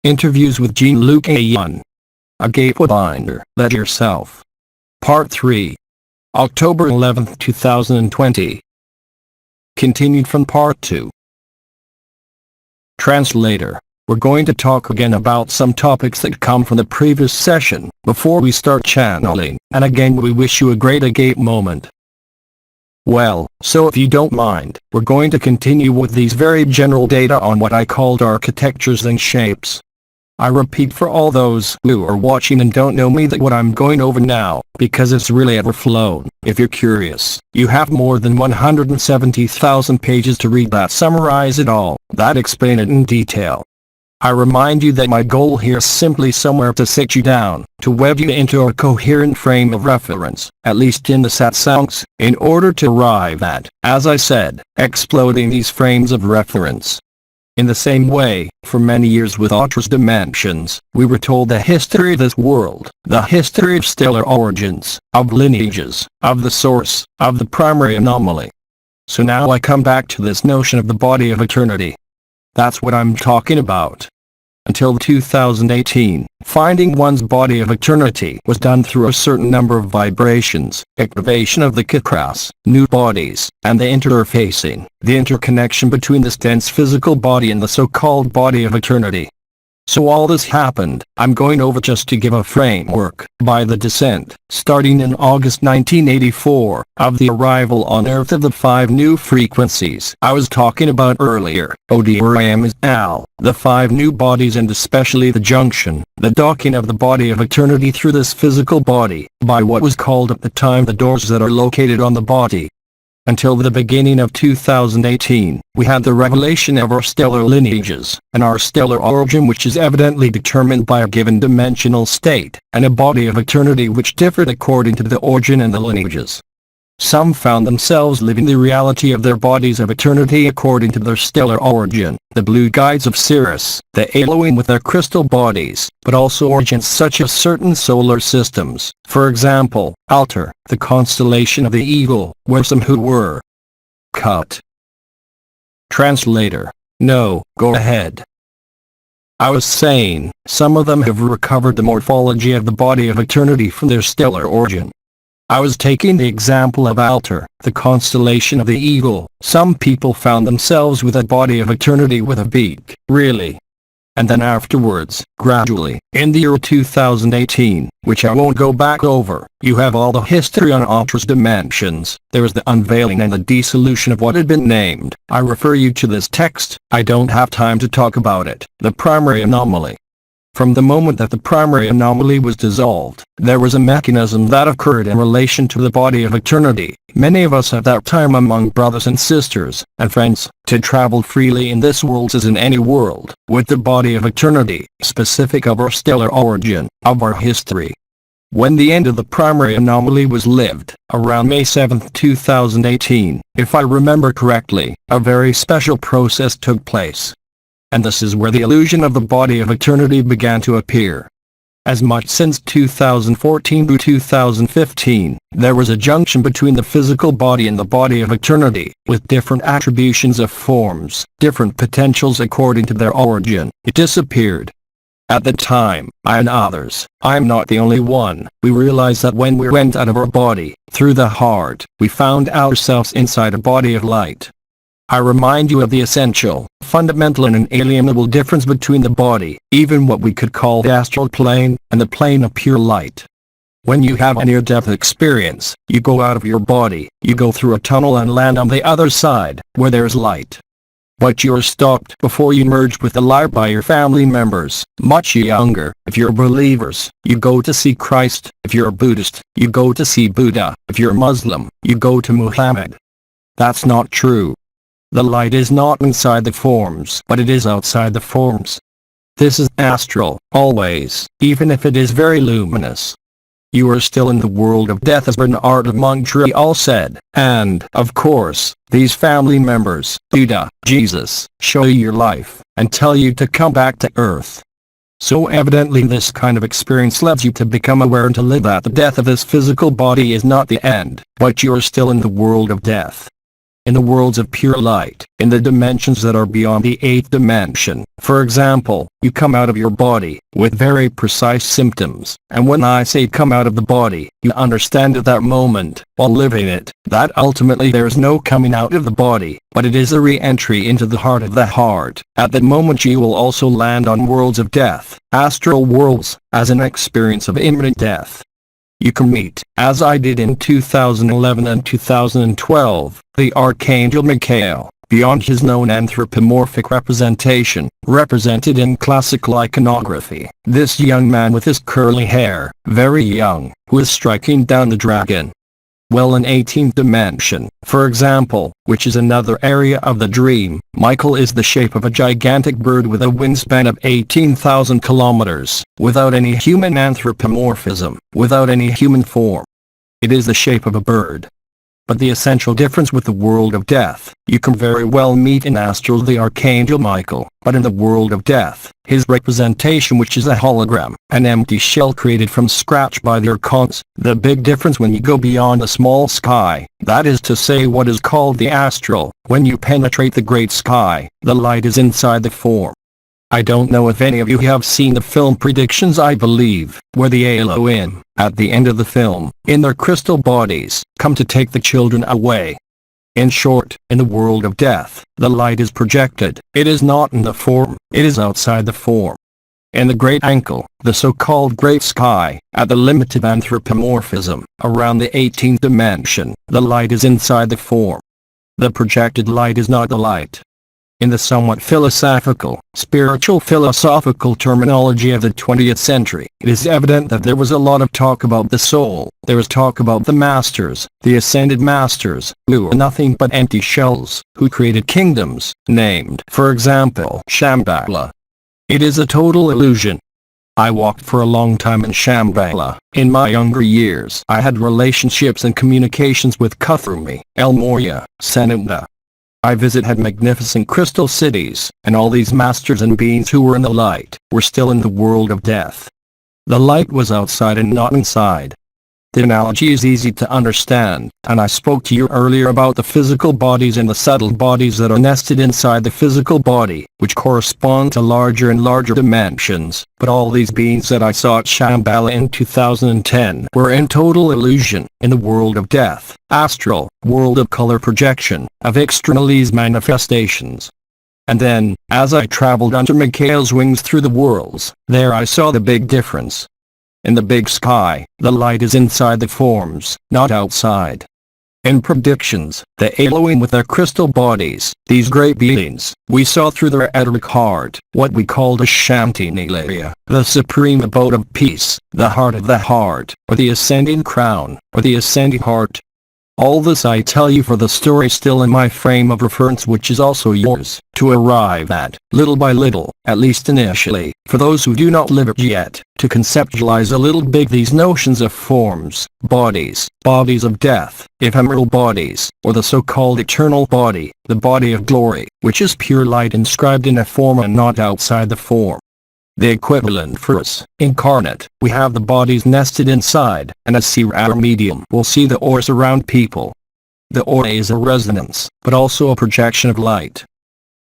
Interviews with JEAN-LUC AYOUN. Agapè, Let Yourself. Part 3. October 11, 2020. Continued from Part 2. Translator. We're going to talk again about some topics that come from the previous session, before we start channeling, and again we wish you a great Agapè moment. Well, so if you don't mind, we're going to continue with these very general data on what I called architectures and shapes. I repeat for all those who are watching and don't know me that what I'm going over now, because it's really overflown. If you're curious, you have more than 170,000 pages to read that summarize it all, that explain it in detail. I remind you that my goal here is simply somewhere to sit you down, to web you into a coherent frame of reference, at least in the satsangs, in order to arrive at, as I said, exploding these frames of reference. In the same way, for many years with Autra's dimensions, we were told the history of this world, the history of stellar origins, of lineages, of the source, of the primary anomaly. So now I come back to this notion of the body of eternity. That's what I'm talking about. Until 2018, finding one's body of eternity was done through a certain number of vibrations, activation of the chakras, new bodies, and the interfacing, the interconnection between this dense physical body and the so-called body of eternity. So all this happened, I'm going over just to give a framework, by the descent, starting in August 1984, of the arrival on Earth of the 5 new frequencies I was talking about earlier, ODRAM is AL, the 5 new bodies and especially the junction, the docking of the body of eternity through this physical body, by what was called at the time the doors that are located on the body. Until the beginning of 2018, we had the revelation of our stellar lineages, and our stellar origin which is evidently determined by a given dimensional state, and a body of eternity which differed according to the origin and the lineages. Some found themselves living the reality of their bodies of eternity according to their stellar origin, the blue guides of Sirius, the AYOUN with their crystal bodies, but also origins such as certain solar systems, for example, Altair, the constellation of the Eagle, where some who were cut. Translator. No, go ahead. I was saying, some of them have recovered the morphology of the body of eternity from their stellar origin. I was taking the example of Altair, the constellation of the Eagle. Some people found themselves with a body of eternity with a beak, really. And then afterwards, gradually, in the year 2018, which I won't go back over, you have all the history on Autra's dimensions. There is the unveiling and the dissolution of what had been named. I refer you to this text. I don't have time to talk about it. The primary anomaly. From the moment that the primary anomaly was dissolved, there was a mechanism that occurred in relation to the body of eternity. Many of us at that time among brothers and sisters, and friends, to travel freely in this world as in any world, with the body of eternity, specific of our stellar origin, of our history. When the end of the primary anomaly was lived, around May 7, 2018, if I remember correctly, a very special process took place. And this is where the illusion of the body of eternity began to appear. As much since 2014 to 2015, there was a junction between the physical body and the body of eternity, with different attributions of forms, different potentials according to their origin. It disappeared. At the time, I and others, I'm not the only one, we realized that when we went out of our body, through the heart, we found ourselves inside a body of light. I remind you of the essential, fundamental and inalienable difference between the body, even what we could call the astral plane, and the plane of pure light. When you have a near-death experience, you go out of your body, you go through a tunnel and land on the other side, where there's light. But you're stopped before you merge with the light by your family members, much younger. If you're believers, you go to see Christ. If you're a Buddhist, you go to see Buddha. If you're Muslim, you go to Muhammad. That's not true. The light is not inside the forms, but it is outside the forms. This is astral, always, even if it is very luminous. You are still in the world of death as Bernard of Montreal said, and, of course, these family members, Buddha, Jesus, show you your life, and tell you to come back to earth. So evidently this kind of experience lets you to become aware and to live that the death of this physical body is not the end, but you are still in the world of death. in the worlds of pure light, in the dimensions that are beyond the 8th dimension. For example, you come out of your body, with very precise symptoms, and when I say come out of the body, you understand at that moment, while living it, that ultimately there is no coming out of the body, but it is a re-entry into the heart of the heart. At that moment you will also land on worlds of death, astral worlds, as an experience of imminent death. You can meet, as I did in 2011 and 2012, the Archangel Michael, beyond his known anthropomorphic representation, represented in classical iconography. This young man with his curly hair, very young, who is striking down the dragon. Well, in 18th dimension, for example, which is another area of the dream, Michael is the shape of a gigantic bird with a wingspan of 18,000 kilometers, without any human anthropomorphism, without any human form. It is the shape of a bird. But the essential difference with the world of death, you can very well meet in astral the Archangel Michael, but in the world of death, his representation, which is a hologram, an empty shell created from scratch by the archons, the big difference when you go beyond the small sky, that is to say what is called the astral, when you penetrate the great sky, the light is inside the form. I don't know if any of you have seen the film Predictions, I believe, where the AYOUN, at the end of the film, in their crystal bodies, come to take the children away. In short, in the world of death, the light is projected, it is not in the form, it is outside the form. In the great ankle, the so-called great sky, at the limit of anthropomorphism, around the 18th dimension, the light is inside the form. The projected light is not the light. In the somewhat philosophical, spiritual philosophical terminology of the 20th century, it is evident that there was a lot of talk about the soul. There was talk about the masters, the ascended masters, who are nothing but empty shells, who created kingdoms, named, for example, Shambhala. It is a total illusion. I walked for a long time in Shambhala. In my younger years, I had relationships and communications with Kuthumi, El Morya, Sananda. I had magnificent crystal cities, and all these masters and beings who were in the light, were still in the world of death. The light was outside and not inside. The analogy is easy to understand, and I spoke to you earlier about the physical bodies and the subtle bodies that are nested inside the physical body, which correspond to larger and larger dimensions, but all these beings that I saw at Shambhala in 2010 were in total illusion, in the world of death, astral, world of color projection, of externalese manifestations. And then, as I traveled under Michael's wings through the worlds, there I saw the big difference. In the big sky, the light is inside the forms, not outside. In Predictions, the AYOUN with their crystal bodies, these great beings, we saw through their etheric heart, what we called a Shanti Nilaya, the supreme abode of peace, the heart of the heart, or the ascending crown, or the ascending heart. All this I tell you for the story still in my frame of reference, which is also yours, to arrive at, little by little, at least initially, for those who do not live it yet, to conceptualize a little big these notions of forms, bodies, bodies of death, ephemeral bodies, or the so-called eternal body, the body of glory, which is pure light inscribed in a form and not outside the form. The equivalent for us, incarnate, we have the bodies nested inside, and as seer our medium will see the auras around people. The aura is a resonance, but also a projection of light.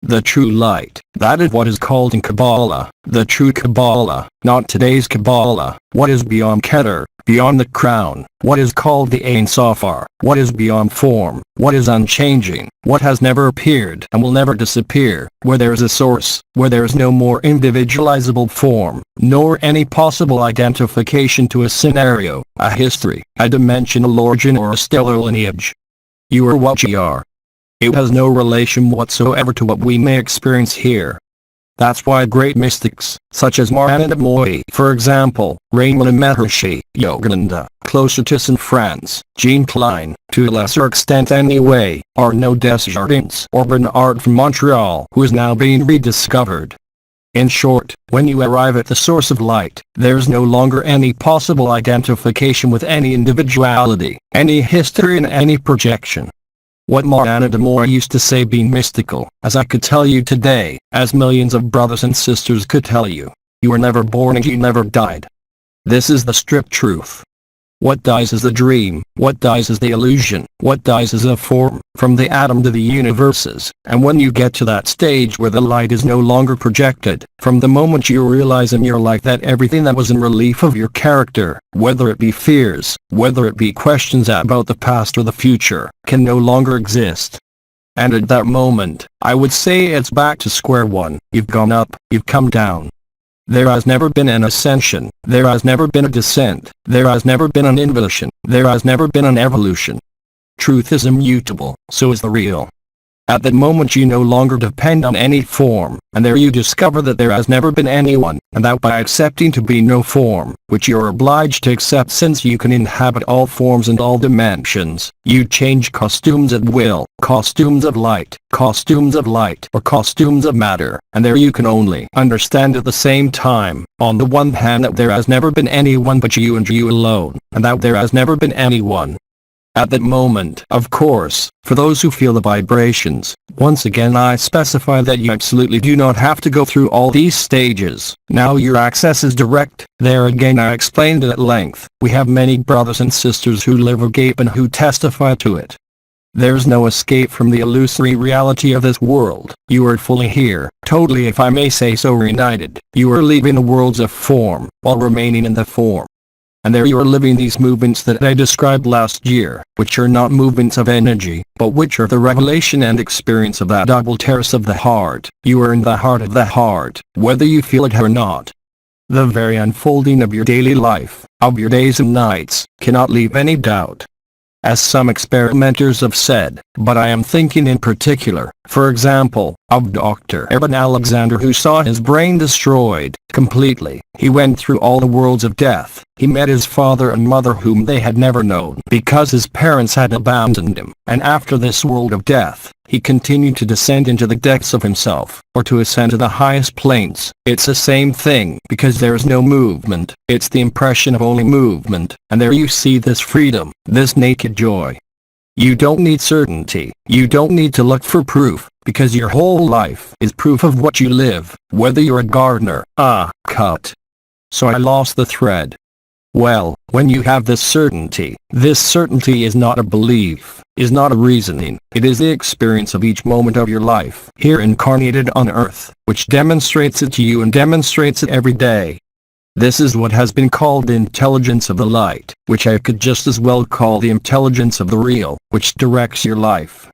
The true light, that is what is called in Kabbalah, the true Kabbalah, not today's Kabbalah, what is beyond Keter, beyond the crown, what is called the Ein Sof, what is beyond form, what is unchanging, what has never appeared and will never disappear, where there is a source, where there is no more individualizable form, nor any possible identification to a scenario, a history, a dimensional origin or a stellar lineage. You are what you are. It has no relation whatsoever to what we may experience here. That's why great mystics, such as Maranatha Moy, for example, Ramana Maharshi, Yogananda, closer to St. France, Jean Klein, to a lesser extent anyway, are no Desjardins or Bernard from Montreal, who is now being rediscovered. In short, when you arrive at the source of light, there's no longer any possible identification with any individuality, any history and any projection. What Maranatha Moy used to say being mystical, as I could tell you today, as millions of brothers and sisters could tell you, you were never born and you never died. This is the strict truth. What dies is the dream, what dies is the illusion, what dies is a form, from the atom to the universes, and when you get to that stage where the light is no longer projected, from the moment you realize in your life that everything that was in relief of your character, whether it be fears, whether it be questions about the past or the future, can no longer exist. And at that moment, I would say it's back to square one. You've gone up, you've come down. There has never been an ascension, there has never been a descent, there has never been an involution, there has never been an evolution. Truth is immutable, so is the real. At that moment you no longer depend on any form, and there you discover that there has never been anyone, and that by accepting to be no form, which you are obliged to accept since you can inhabit all forms and all dimensions, you change costumes at will, costumes of light, or costumes of matter, and there you can only understand at the same time, on the one hand that there has never been anyone but you and you alone, and that there has never been anyone. At that moment, of course, for those who feel the vibrations, once again I specify that you absolutely do not have to go through all these stages. Now your access is direct. There again I explained it at length. We have many brothers and sisters who live Agapè and who testify to it. There's no escape from the illusory reality of this world. You are fully here, totally, if I may say so, reunited. You are leaving the worlds of form, while remaining in the form. And there you are living these movements that I described last year, which are not movements of energy, but which are the revelation and experience of that double terrace of the heart. You are in the heart of the heart, whether you feel it or not. The very unfolding of your daily life, of your days and nights, cannot leave any doubt. As some experimenters have said, but I am thinking in particular, for example, of Dr. Eben Alexander, who saw his brain destroyed completely. He went through all the worlds of death. He met his father and mother whom they had never known because his parents had abandoned him. And after this world of death, he continued to descend into the depths of himself, or to ascend to the highest planes. It's the same thing, because there is no movement. It's the impression of only movement, and there you see this freedom, this naked joy. You don't need certainty. You don't need to look for proof, because your whole life is proof of what you live, whether you're a gardener. Cut. So I lost the thread. Well, when you have this certainty is not a belief, is not a reasoning, it is the experience of each moment of your life, here incarnated on earth, which demonstrates it to you and demonstrates it every day. This is what has been called the intelligence of the light, which I could just as well call the intelligence of the real, which directs your life.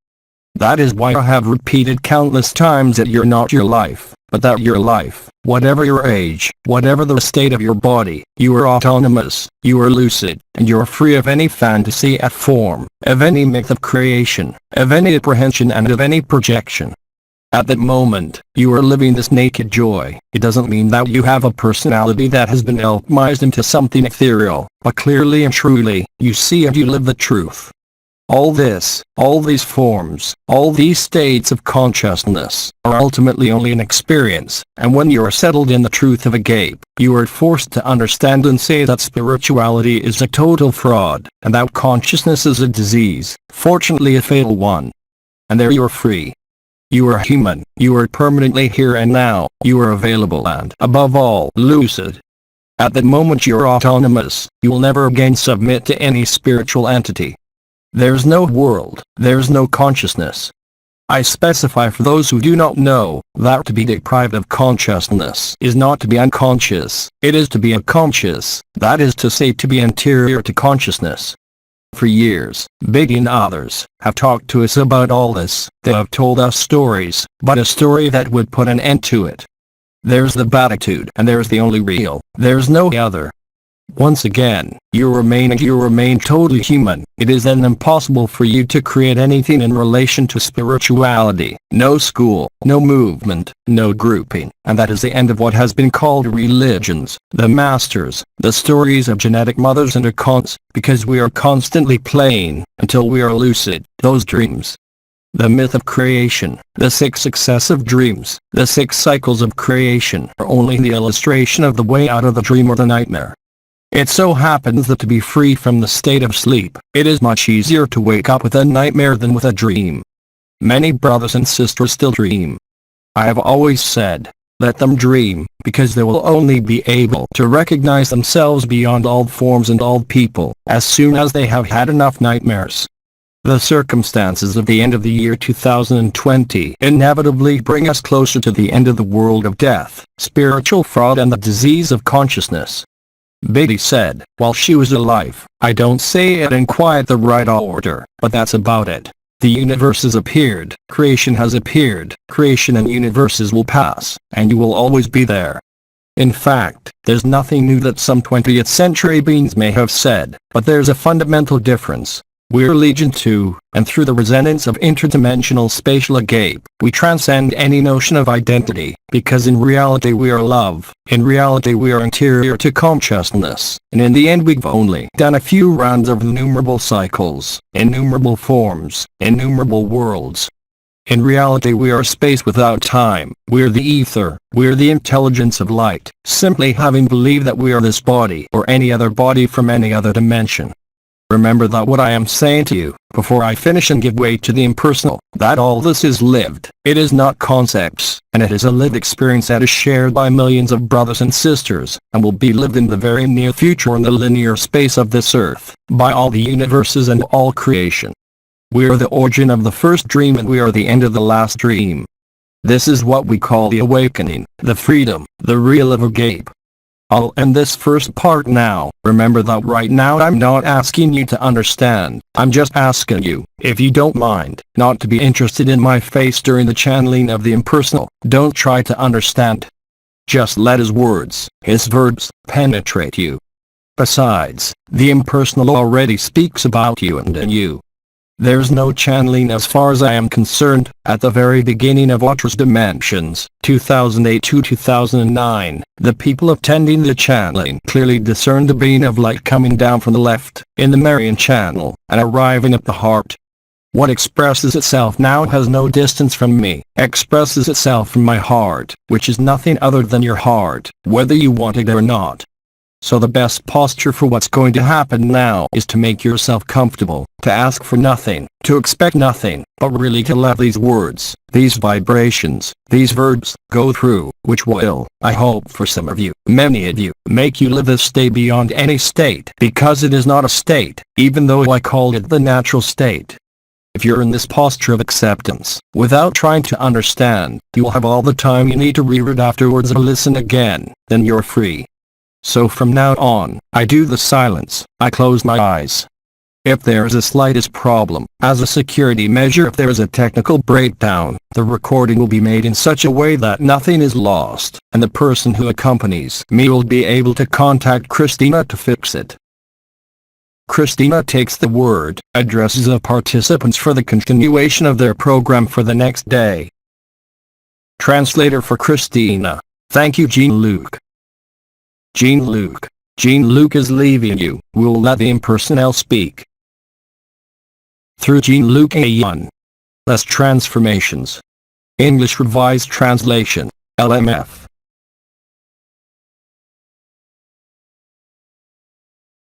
That is why I have repeated countless times that you're not your life, but that your life, whatever your age, whatever the state of your body, you are autonomous, you are lucid, and you are free of any fantasy of form, of any myth of creation, of any apprehension and of any projection. At that moment, you are living this naked joy. It doesn't mean that you have a personality that has been alchemized into something ethereal, but clearly and truly, you see and you live the truth. All this, all these forms, all these states of consciousness, are ultimately only an experience, and when you are settled in the truth of Agapè, you are forced to understand and say that spirituality is a total fraud, and that consciousness is a disease, fortunately a fatal one. And there you are free. You are human, you are permanently here and now, you are available and, above all, lucid. At that moment you are autonomous, you will never again submit to any spiritual entity. There's no world, there's no consciousness. I specify for those who do not know, that to be deprived of consciousness is not to be unconscious, it is to be unconscious, that is to say to be anterior to consciousness. For years, Biggie and others have talked to us about all this. They have told us stories, but a story that would put an end to it. There's the beatitude, and there's the only real, there's no other. Once again, you remain totally human. It is then impossible for you to create anything in relation to spirituality. No school, no movement, no grouping, and that is the end of what has been called religions, the masters, the stories of genetic mothers and accounts, because we are constantly playing, until we are lucid, those dreams. The myth of creation, the 6 successive dreams, the 6 cycles of creation are only the illustration of the way out of the dream or the nightmare. It so happens that to be free from the state of sleep, it is much easier to wake up with a nightmare than with a dream. Many brothers and sisters still dream. I have always said, let them dream, because they will only be able to recognize themselves beyond all forms and all people, as soon as they have had enough nightmares. The circumstances of the end of the year 2020 inevitably bring us closer to the end of the world of death, spiritual fraud and the disease of consciousness. Biddy said, while she was alive, "I don't say it in quite the right order, but that's about it. The universe has appeared, creation has appeared, creation and universes will pass, and you will always be there." In fact, there's nothing new that some 20th century beings may have said, but there's a fundamental difference. We're legion to, and through the resonance of interdimensional spatial Agapè, we transcend any notion of identity, because in reality we are love, in reality we are interior to consciousness, and in the end we've only done a few rounds of innumerable cycles, innumerable forms, innumerable worlds. In reality we are space without time, we're the ether, we're the intelligence of light, simply having believed that we are this body or any other body from any other dimension. Remember that what I am saying to you, before I finish and give way to the impersonal, that all this is lived, it is not concepts, and it is a lived experience that is shared by millions of brothers and sisters, and will be lived in the very near future in the linear space of this earth, by all the universes and all creation. We are the origin of the first dream and we are the end of the last dream. This is what we call the awakening, the freedom, the real of Agapè. I'll end this first part now. Remember that right now I'm not asking you to understand, I'm just asking you, if you don't mind, not to be interested in my face during the channeling of the impersonal. Don't try to understand. Just let his words, his verbs, penetrate you. Besides, the impersonal already speaks about you and in you. There's no channeling as far as I am concerned. At the very beginning of Ultra's Dimensions, 2008 to 2009, the people attending the channeling clearly discerned a beam of light coming down from the left, in the Marian channel, and arriving at the heart. What expresses itself now has no distance from me, expresses itself from my heart, which is nothing other than your heart, whether you want it or not. So the best posture for what's going to happen now is to make yourself comfortable, to ask for nothing, to expect nothing, but really to let these words, these vibrations, these verbs, go through, which will, I hope for some of you, many of you, make you live this state beyond any state, because it is not a state, even though I call it the natural state. If you're in this posture of acceptance, without trying to understand, you will have all the time you need to reread afterwards or listen again, then you're free. So from now on, I do the silence, I close my eyes. If there is the slightest problem, as a security measure if there is a technical breakdown, the recording will be made in such a way that nothing is lost, and the person who accompanies me will be able to contact Christina to fix it. Christina takes the word, addresses the participants for the continuation of their program for the next day. Translator for Christina. Thank you, JEAN-LUC. JEAN-LUC. JEAN-LUC is leaving you. We'll let the impersonal speak. Through JEAN-LUC AYOUN. Less transformations. English Revised Translation. LMF.